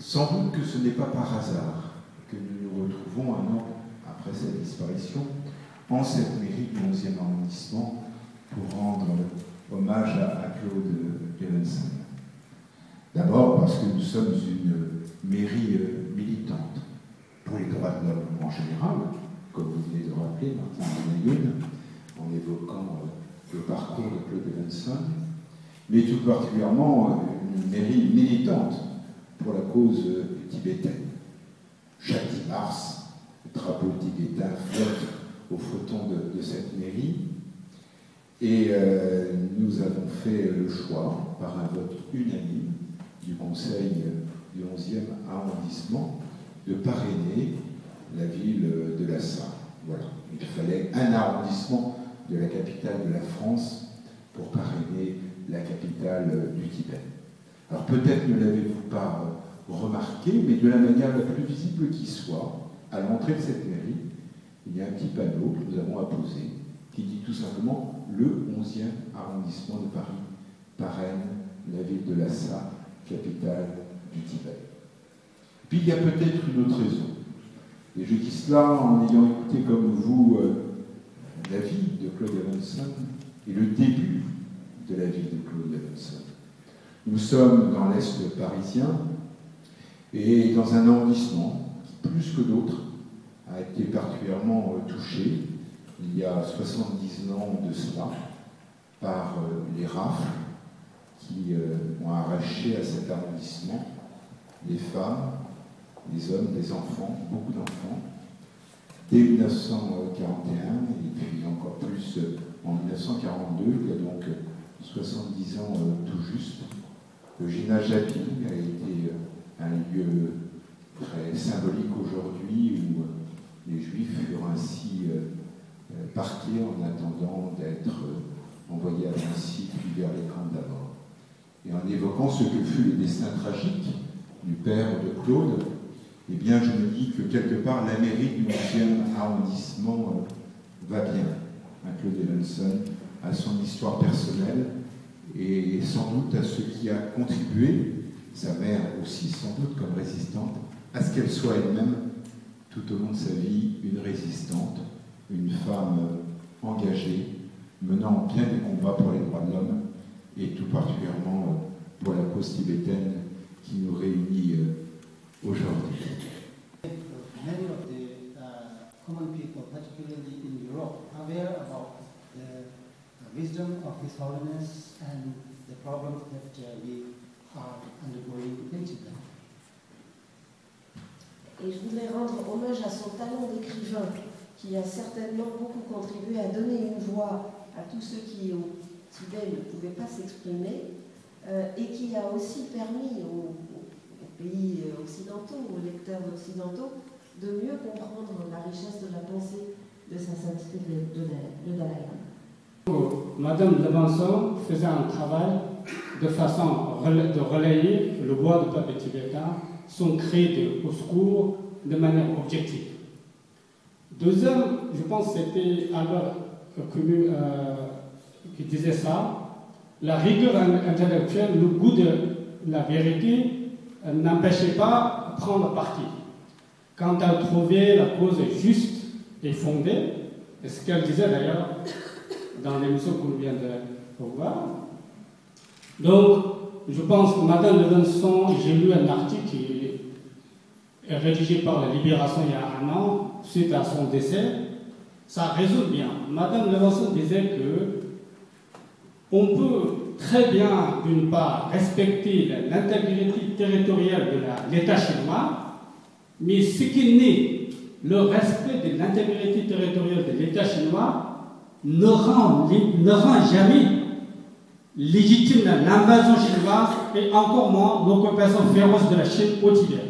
Sans doute que ce n'est pas par hasard que nous nous retrouvons un an après sa disparition en cette mairie du 11e arrondissement pour rendre hommage à Claude Levenson. D'abord parce que nous sommes une mairie militante pour les droits de l'homme en général, comme vous venez de rappeler, Martin Benayoun, en évoquant le parcours de Claude Levenson, mais tout particulièrement une mairie militante pour la cause tibétaine. Chaque 10 mars, le drapeau tibétain flotte au fronton de cette mairie, et nous avons fait le choix, par un vote unanime du Conseil du 11e arrondissement, de parrainer la ville de Lhasa. Voilà. Il fallait un arrondissement de la capitale de la France pour parrainer la capitale du Tibet. Alors peut-être ne l'avez-vous pas remarqué, mais de la manière la plus visible qui soit, à l'entrée de cette mairie, il y a un petit panneau que nous avons apposé qui dit tout simplement « Le 11e arrondissement de Paris parraine la ville de Lhasa, capitale du Tibet ». Puis il y a peut-être une autre raison. Et je dis cela en ayant écouté comme vous la vie de Claude Levenson et le début de la vie de Claude Levenson. Nous sommes dans l'Est parisien et dans un arrondissement qui, plus que d'autres, a été particulièrement touché il y a 70 ans de cela par les rafles qui ont arraché à cet arrondissement les femmes, les hommes, les enfants, beaucoup d'enfants, dès 1941 et puis encore plus en 1942, il y a donc 70 ans tout juste. Le Gina Japi a été un lieu très symbolique aujourd'hui où les Juifs furent ainsi parqués en attendant d'être envoyés à Nancy puis vers les grandes d'abord. Et en évoquant ce que fut le destin tragique du père de Claude, eh bien je me dis que quelque part la mairie du 11e arrondissement va bien à Claude Levenson, à son histoire personnelle et sans doute à ce qui a contribué, sa mère aussi sans doute comme résistante, à ce qu'elle soit elle-même tout au long de sa vie une résistante, une femme engagée, menant bien des combats pour les droits de l'homme et tout particulièrement pour la cause tibétaine qui nous réunit aujourd'hui. Many of the common people, particularly in Europe, are aware about the wisdom of His Holiness and the problems that we are undergoing in Tibet. Et je voudrais rendre hommage à son talent d'écrivain, qui a certainement beaucoup contribué à donner une voix à tous ceux qui, au Tibet, ne pouvaient pas s'exprimer, et qui a aussi permis aux pays occidentaux, aux lecteurs occidentaux, de mieux comprendre la richesse de la pensée de sa sainteté le Dalai Lama. Madame Levenson faisait un travail de façon de relayer le bois de peuple tibétain, son cri au secours de manière objective. Deuxième, je pense que c'était Albert Camus qui disait ça, la rigueur intellectuelle, le goût de la vérité n'empêchait pas de prendre parti. Quand elle trouvait la cause juste et fondée, et ce qu'elle disait d'ailleurs dans l'émission qu'on vient de voir. Donc, je pense que Madame Levenson, j'ai lu un article qui est rédigé par la Libération il y a un an, suite à son décès, ça résume bien. Madame Levenson disait que on peut très bien, d'une part, respecter l'intégrité territoriale de l'État chinois, mais ce qui n'est le respect de l'intégrité territoriale de l'État chinois ne rend jamais légitime l'invasion chinoise et encore moins l'occupation féroce de la Chine au Tibet.